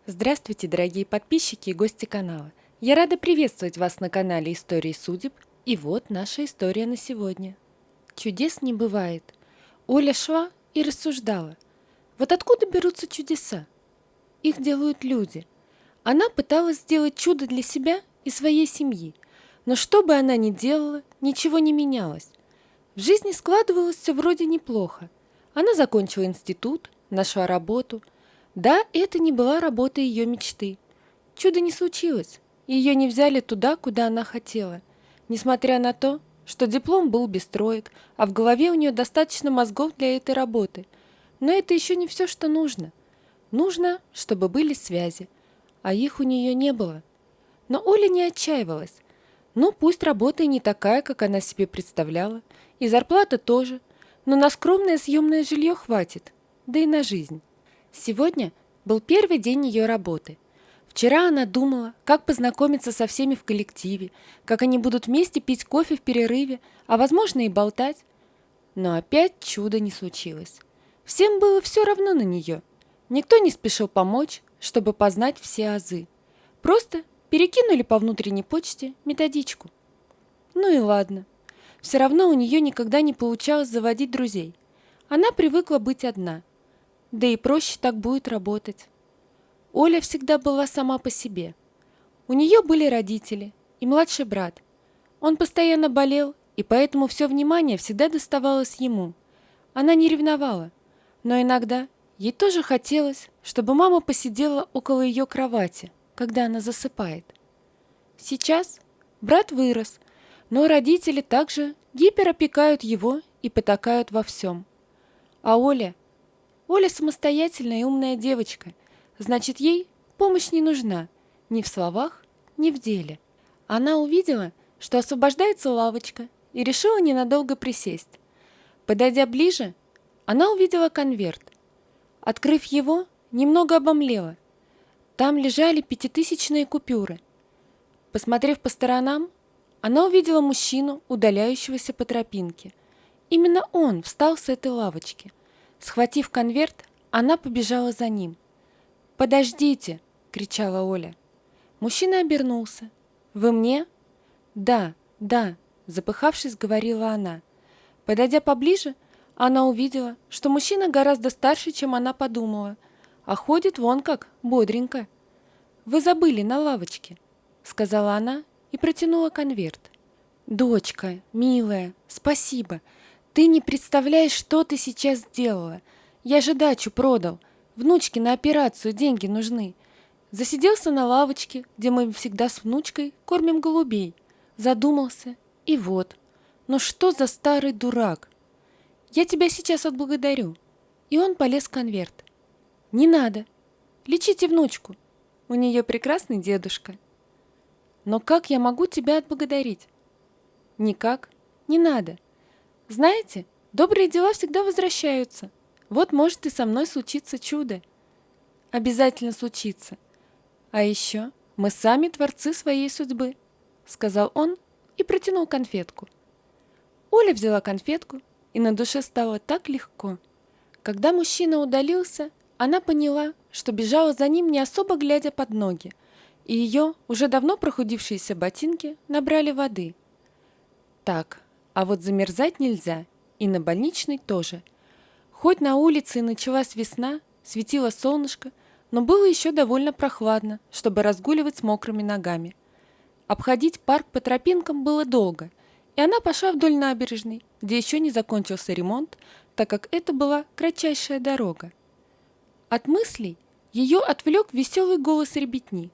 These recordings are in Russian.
Здравствуйте, дорогие подписчики и гости канала. Я рада приветствовать вас на канале Истории судеб. И вот наша история на сегодня. Чудес не бывает. Оля шла и рассуждала. Вот откуда берутся чудеса? Их делают люди. Она пыталась сделать чудо для себя и своей семьи. Но что бы она ни делала, ничего не менялось. В жизни складывалось все вроде неплохо. Она закончила институт, нашла работу. Да, это не была работа ее мечты. Чудо не случилось, и ее не взяли туда, куда она хотела. Несмотря на то, что диплом был без троек, а в голове у нее достаточно мозгов для этой работы. Но это еще не все, что нужно. Нужно, чтобы были связи, а их у нее не было. Но Оля не отчаивалась. Ну, пусть работа и не такая, как она себе представляла, и зарплата тоже, но на скромное съемное жилье хватит, да и на жизнь. Сегодня был первый день ее работы. Вчера она думала, как познакомиться со всеми в коллективе, как они будут вместе пить кофе в перерыве, а возможно и болтать. Но опять чудо не случилось. Всем было все равно на нее. Никто не спешил помочь, чтобы познать все азы. Просто перекинули по внутренней почте методичку. Ну и ладно. Все равно у нее никогда не получалось заводить друзей. Она привыкла быть одна. Да и проще так будет работать. Оля всегда была сама по себе. У нее были родители и младший брат. Он постоянно болел, и поэтому все внимание всегда доставалось ему. Она не ревновала, но иногда ей тоже хотелось, чтобы мама посидела около ее кровати, когда она засыпает. Сейчас брат вырос, но родители также гиперопекают его и потакают во всем. А Оля самостоятельная и умная девочка, значит, ей помощь не нужна ни в словах, ни в деле. Она увидела, что освобождается лавочка, и решила ненадолго присесть. Подойдя ближе, она увидела конверт. Открыв его, немного обомлела. Там лежали 5000-е купюры. Посмотрев по сторонам, она увидела мужчину, удаляющегося по тропинке. Именно он встал с этой лавочки. Схватив конверт, она побежала за ним. «Подождите!» — кричала Оля. Мужчина обернулся. «Вы мне?» «Да, да», — запыхавшись, говорила она. Подойдя поближе, она увидела, что мужчина гораздо старше, чем она подумала, а ходит вон как, бодренько. «Вы забыли на лавочке», — сказала она и протянула конверт. «Дочка, милая, спасибо. Ты не представляешь, что ты сейчас сделала. Я же дачу продал. Внучке на операцию деньги нужны. Засиделся на лавочке, где мы всегда с внучкой кормим голубей. Задумался, и вот. Ну что за старый дурак? Я тебя сейчас отблагодарю». И он полез в конверт. «Не надо. Лечите внучку. У нее прекрасный дедушка». «Но как я могу тебя отблагодарить?» «Никак. Не надо. Знаете, добрые дела всегда возвращаются. Вот может и со мной случиться чудо». «Обязательно случится. А еще мы сами творцы своей судьбы», — сказал он и протянул конфетку. Оля взяла конфетку, и на душе стало так легко. Когда мужчина удалился, она поняла, что бежала за ним, не особо глядя под ноги, и ее уже давно прохудившиеся ботинки набрали воды. Так, а вот замерзать нельзя, и на больничной тоже. Хоть на улице и началась весна, светило солнышко, но было еще довольно прохладно, чтобы разгуливать с мокрыми ногами. Обходить парк по тропинкам было долго, и она пошла вдоль набережной, где еще не закончился ремонт, так как это была кратчайшая дорога. От мыслей ее отвлек веселый голос ребятни.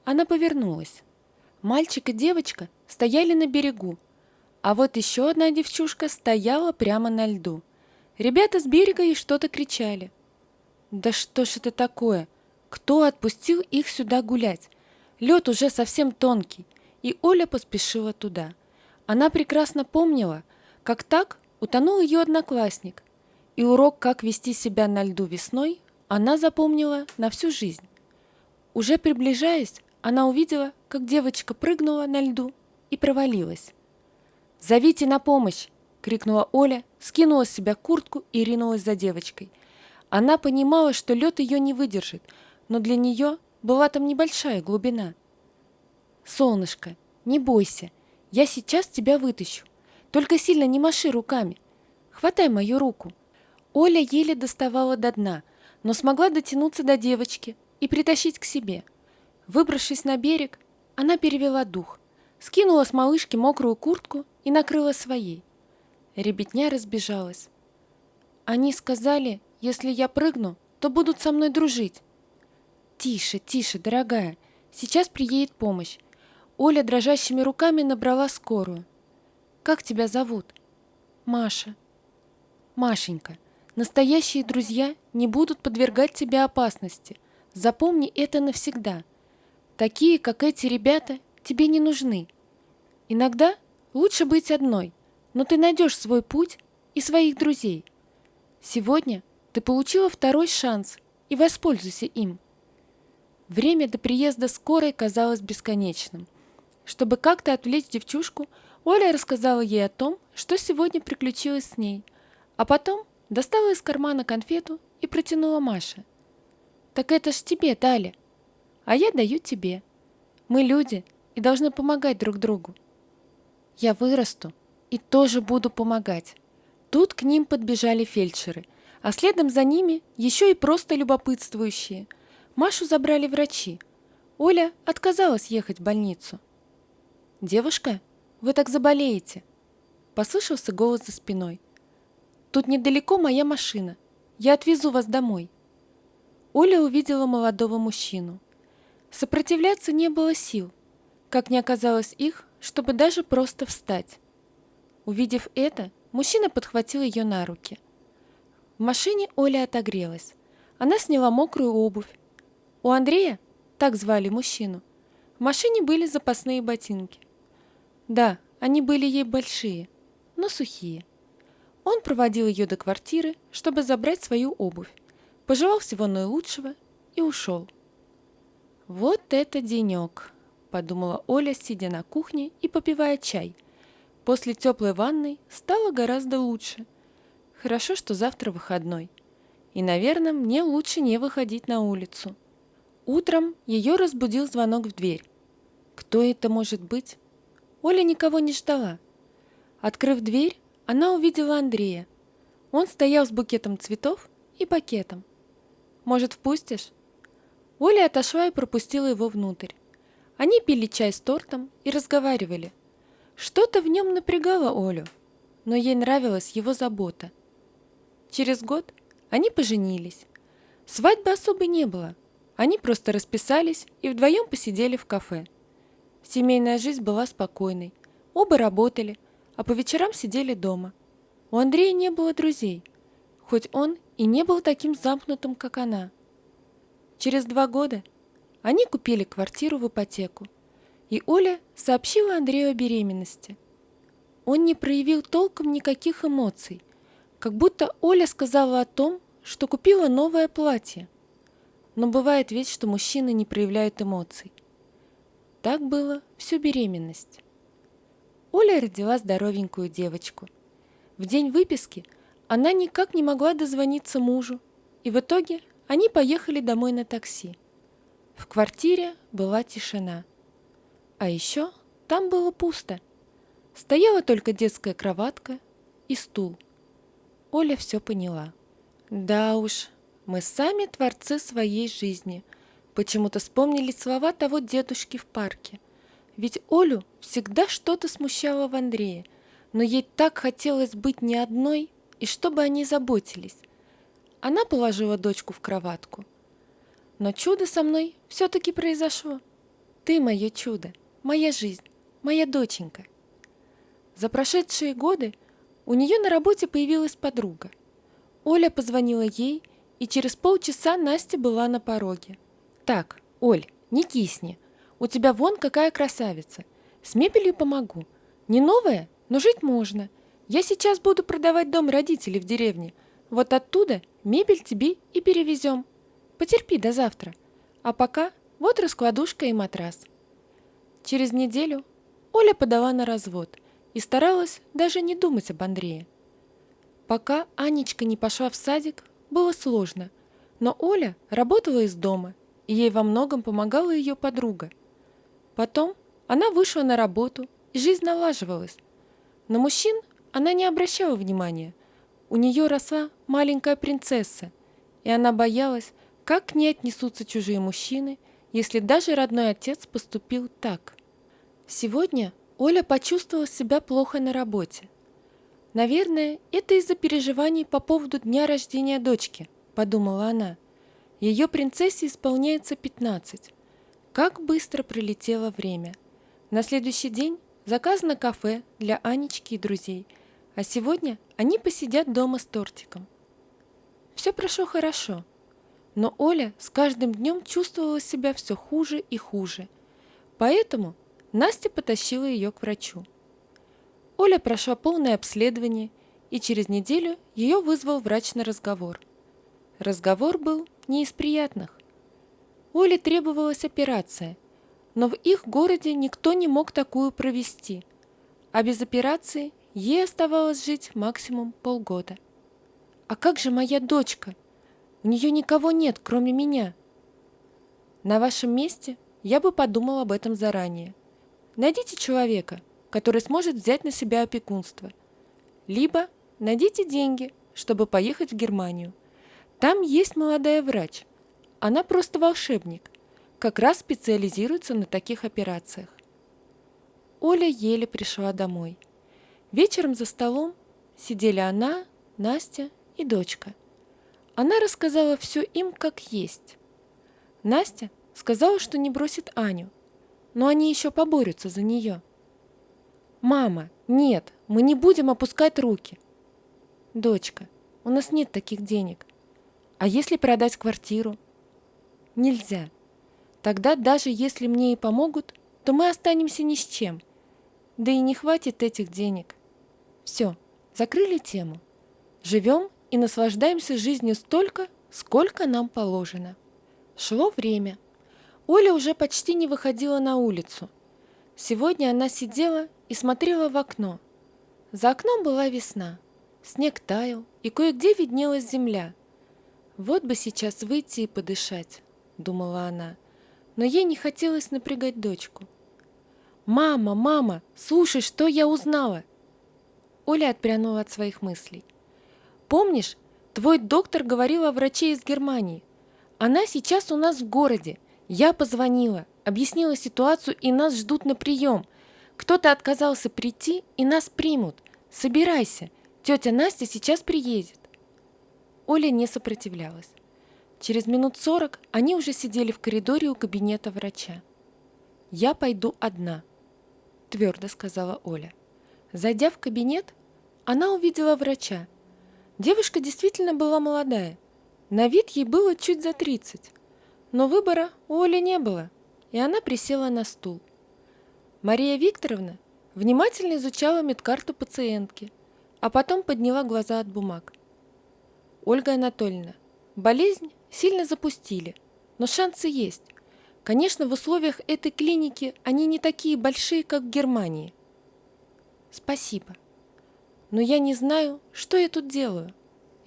Она повернулась. Мальчик и девочка стояли на берегу, а вот еще одна девчушка стояла прямо на льду. Ребята с берега ей что-то кричали. Да что ж это такое? Кто отпустил их сюда гулять? Лед уже совсем тонкий, и Оля поспешила туда. Она прекрасно помнила, как так утонул ее одноклассник, и урок, как вести себя на льду весной, она запомнила на всю жизнь. Уже приближаясь, она увидела, как девочка прыгнула на льду и провалилась. «Зовите на помощь!» — крикнула Оля, скинула с себя куртку и ринулась за девочкой. Она понимала, что лед ее не выдержит, но для нее была там небольшая глубина. «Солнышко, не бойся, я сейчас тебя вытащу. Только сильно не маши руками. Хватай мою руку». Оля еле доставала до дна, но смогла дотянуться до девочки и притащить к себе. Выбравшись на берег, она перевела дух, скинула с малышки мокрую куртку и накрыла своей. Ребятня разбежалась. «Они сказали, если я прыгну, то будут со мной дружить». «Тише, тише, дорогая, сейчас приедет помощь». Оля дрожащими руками набрала скорую. «Как тебя зовут?» «Маша». «Машенька, настоящие друзья не будут подвергать тебя опасности. Запомни это навсегда. Такие, как эти ребята, тебе не нужны. Иногда лучше быть одной, но ты найдешь свой путь и своих друзей. Сегодня ты получила второй шанс, и воспользуйся им». Время до приезда скорой казалось бесконечным. Чтобы как-то отвлечь девчушку, Оля рассказала ей о том, что сегодня приключилось с ней, а потом достала из кармана конфету и протянула Маше. «Так это ж тебе дали, а я даю тебе. Мы люди и должны помогать друг другу». «Я вырасту и тоже буду помогать». Тут к ним подбежали фельдшеры, а следом за ними еще и просто любопытствующие. Машу забрали врачи. Оля отказалась ехать в больницу. «Девушка, вы так заболеете!» Послышался голос за спиной. «Тут недалеко моя машина. Я отвезу вас домой». Оля увидела молодого мужчину. Сопротивляться не было сил, как не оказалось их, чтобы даже просто встать. Увидев это, мужчина подхватил ее на руки. В машине Оля отогрелась. Она сняла мокрую обувь. У Андрея, так звали мужчину, в машине были запасные ботинки. Да, они были ей большие, но сухие. Он проводил ее до квартиры, чтобы забрать свою обувь, пожелал всего наилучшего и ушел. «Вот это денек!» – подумала Оля, сидя на кухне и попивая чай. После теплой ванной стало гораздо лучше. Хорошо, что завтра выходной. И, наверное, мне лучше не выходить на улицу. Утром ее разбудил звонок в дверь. Кто это может быть? Оля никого не ждала. Открыв дверь, она увидела Андрея. Он стоял с букетом цветов и пакетом. «Может, впустишь?» Оля отошла и пропустила его внутрь. Они пили чай с тортом и разговаривали. Что-то в нем напрягало Олю, но ей нравилась его забота. Через год они поженились. Свадьбы особой не было. Они просто расписались и вдвоем посидели в кафе. Семейная жизнь была спокойной. Оба работали, а по вечерам сидели дома. У Андрея не было друзей, хоть он и не был таким замкнутым, как она. Через 2 года они купили квартиру в ипотеку, и Оля сообщила Андрею о беременности. Он не проявил толком никаких эмоций, как будто Оля сказала о том, что купила новое платье. Но бывает ведь, что мужчины не проявляют эмоций. Так было всю беременность. Оля родила здоровенькую девочку. В день выписки она никак не могла дозвониться мужу, и в итоге они поехали домой на такси. В квартире была тишина. А еще там было пусто. Стояла только детская кроватка и стул. Оля все поняла. Да уж, мы сами творцы своей жизни. Почему-то вспомнили слова того дедушки в парке. Ведь Олю всегда что-то смущало в Андрее, но ей так хотелось быть не одной, и чтобы они заботились. Она положила дочку в кроватку. Но чудо со мной все-таки произошло. Ты мое чудо, моя жизнь, моя доченька. За прошедшие годы у нее на работе появилась подруга. Оля позвонила ей, и через полчаса Настя была на пороге. «Так, Оль, не кисни. У тебя вон какая красавица. С мебелью помогу. Не новая, но жить можно. Я сейчас буду продавать дом родителей в деревне. Вот оттуда мебель тебе и перевезем. Потерпи до завтра. А пока вот раскладушка и матрас». Через неделю Оля подала на развод и старалась даже не думать об Андрее. Пока Анечка не пошла в садик, было сложно, но Оля работала из дома и ей во многом помогала ее подруга. Потом она вышла на работу, и жизнь налаживалась. На мужчин она не обращала внимания. У нее росла маленькая принцесса, и она боялась, как к ней отнесутся чужие мужчины, если даже родной отец поступил так. Сегодня Оля почувствовала себя плохо на работе. «Наверное, это из-за переживаний по поводу дня рождения дочки», – подумала она. Ее принцессе исполняется 15. Как быстро пролетело время. На следующий день заказано кафе для Анечки и друзей, а сегодня они посидят дома с тортиком. Все прошло хорошо, но Оля с каждым днем чувствовала себя все хуже и хуже. Поэтому Настя потащила ее к врачу. Оля прошла полное обследование, и через неделю ее вызвал врач на разговор. Разговор был не из приятных. Оле требовалась операция, но в их городе никто не мог такую провести, а без операции ей оставалось жить максимум полгода. «А как же моя дочка? У нее никого нет, кроме меня». «На вашем месте я бы подумал об этом заранее. Найдите человека, который сможет взять на себя опекунство. Либо найдите деньги, чтобы поехать в Германию. Там есть молодая врач. Она просто волшебник. Как раз специализируется на таких операциях». Оля еле пришла домой. Вечером за столом сидели она, Настя и дочка. Она рассказала все им как есть. Настя сказала, что не бросит Аню, но они еще поборются за нее. «Мама, нет, мы не будем опускать руки». «Дочка, у нас нет таких денег. А если продать квартиру?» «Нельзя. Тогда даже если мне и помогут, то мы останемся ни с чем. Да и не хватит этих денег. Все, закрыли тему. Живем и наслаждаемся жизнью столько, сколько нам положено». Шло время. Оля уже почти не выходила на улицу. Сегодня она сидела и смотрела в окно. За окном была весна. Снег таял, и кое-где виднелась земля. «Вот бы сейчас выйти и подышать», — думала она, но ей не хотелось напрягать дочку. «Мама, мама, слушай, что я узнала!» Оля отпрянула от своих мыслей. «Помнишь, твой доктор говорил о враче из Германии? Она сейчас у нас в городе. Я позвонила, объяснила ситуацию, и нас ждут на прием. Кто-то отказался прийти, и нас примут. Собирайся, тетя Настя сейчас приедет». Оля не сопротивлялась. Через минут 40 они уже сидели в коридоре у кабинета врача. «Я пойду одна», – твердо сказала Оля. Зайдя в кабинет, она увидела врача. Девушка действительно была молодая. На вид ей было чуть за 30. Но выбора у Оли не было, и она присела на стул. Мария Викторовна внимательно изучала медкарту пациентки, а потом подняла глаза от бумаг. «Ольга Анатольевна, болезнь сильно запустили, но шансы есть. Конечно, в условиях этой клиники они не такие большие, как в Германии». «Спасибо. Но я не знаю, что я тут делаю.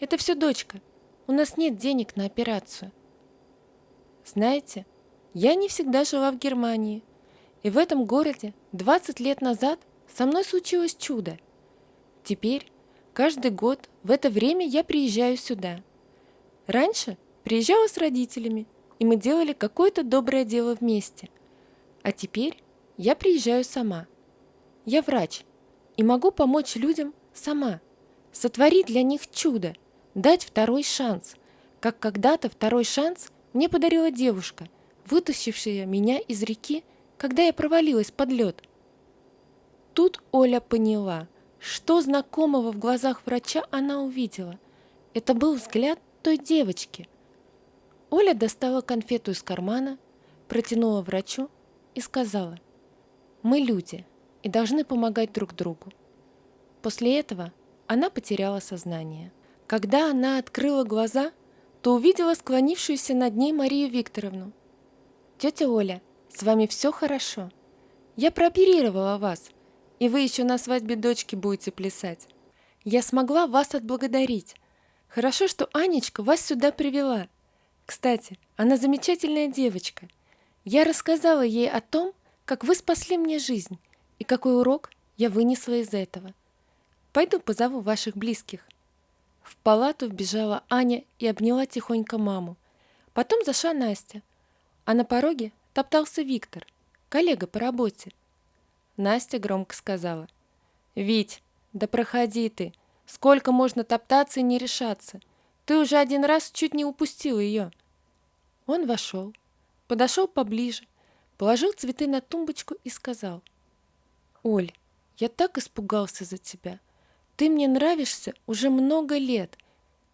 Это все дочка. У нас нет денег на операцию». «Знаете, я не всегда жила в Германии, и в этом городе 20 лет назад со мной случилось чудо. Теперь каждый год в это время я приезжаю сюда. Раньше приезжала с родителями, и мы делали какое-то доброе дело вместе. А теперь я приезжаю сама. Я врач и могу помочь людям сама, сотворить для них чудо, дать второй шанс, как когда-то второй шанс мне подарила девушка, вытащившая меня из реки, когда я провалилась под лед». Тут Оля поняла, что знакомого в глазах врача она увидела. Это был взгляд той девочки. Оля достала конфету из кармана, протянула врачу и сказала: «Мы люди и должны помогать друг другу». После этого она потеряла сознание. Когда она открыла глаза, то увидела склонившуюся над ней Марию Викторовну. «Тетя Оля, с вами все хорошо. Я прооперировала вас, и вы еще на свадьбе дочки будете плясать. Я смогла вас отблагодарить. Хорошо, что Анечка вас сюда привела. Кстати, Она замечательная девочка. Я рассказала ей о том, как вы спасли мне жизнь и какой урок я вынесла из этого. Пойду позову ваших близких». В палату вбежала Аня и обняла тихонько маму. Потом зашла Настя, а на пороге топтался Виктор, коллега по работе. Настя громко сказала: «Вить, да проходи ты. Сколько можно топтаться и не решаться? Ты уже один раз чуть не упустил ее». Он вошел, подошел поближе, положил цветы на тумбочку и сказал: «Оль, я так испугался за тебя. Ты мне нравишься уже много лет,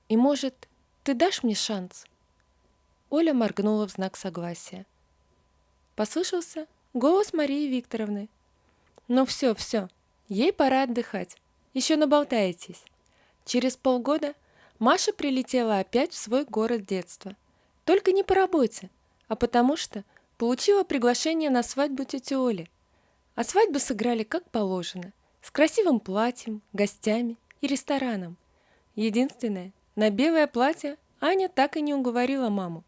и, может, ты дашь мне шанс?» Оля моргнула в знак согласия. Послышался голос Марии Викторовны. «Ну все, все, ей пора отдыхать. Еще наболтаетесь». Через полгода Маша прилетела опять в свой город детства. Только не по работе, а потому что получила приглашение на свадьбу тети Оли. А свадьбу сыграли как положено, с красивым платьем, гостями и рестораном. Единственное, на белое платье Аня так и не уговорила маму,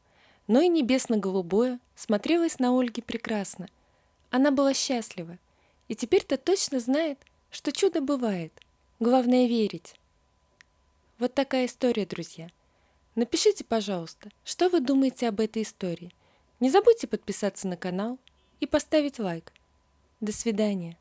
но и небесно-голубое смотрелось на Ольге прекрасно. Она была счастлива, и теперь-то точно знает, что чудо бывает. Главное верить. Вот такая история, друзья. Напишите, пожалуйста, что вы думаете об этой истории. Не забудьте подписаться на канал и поставить лайк. До свидания.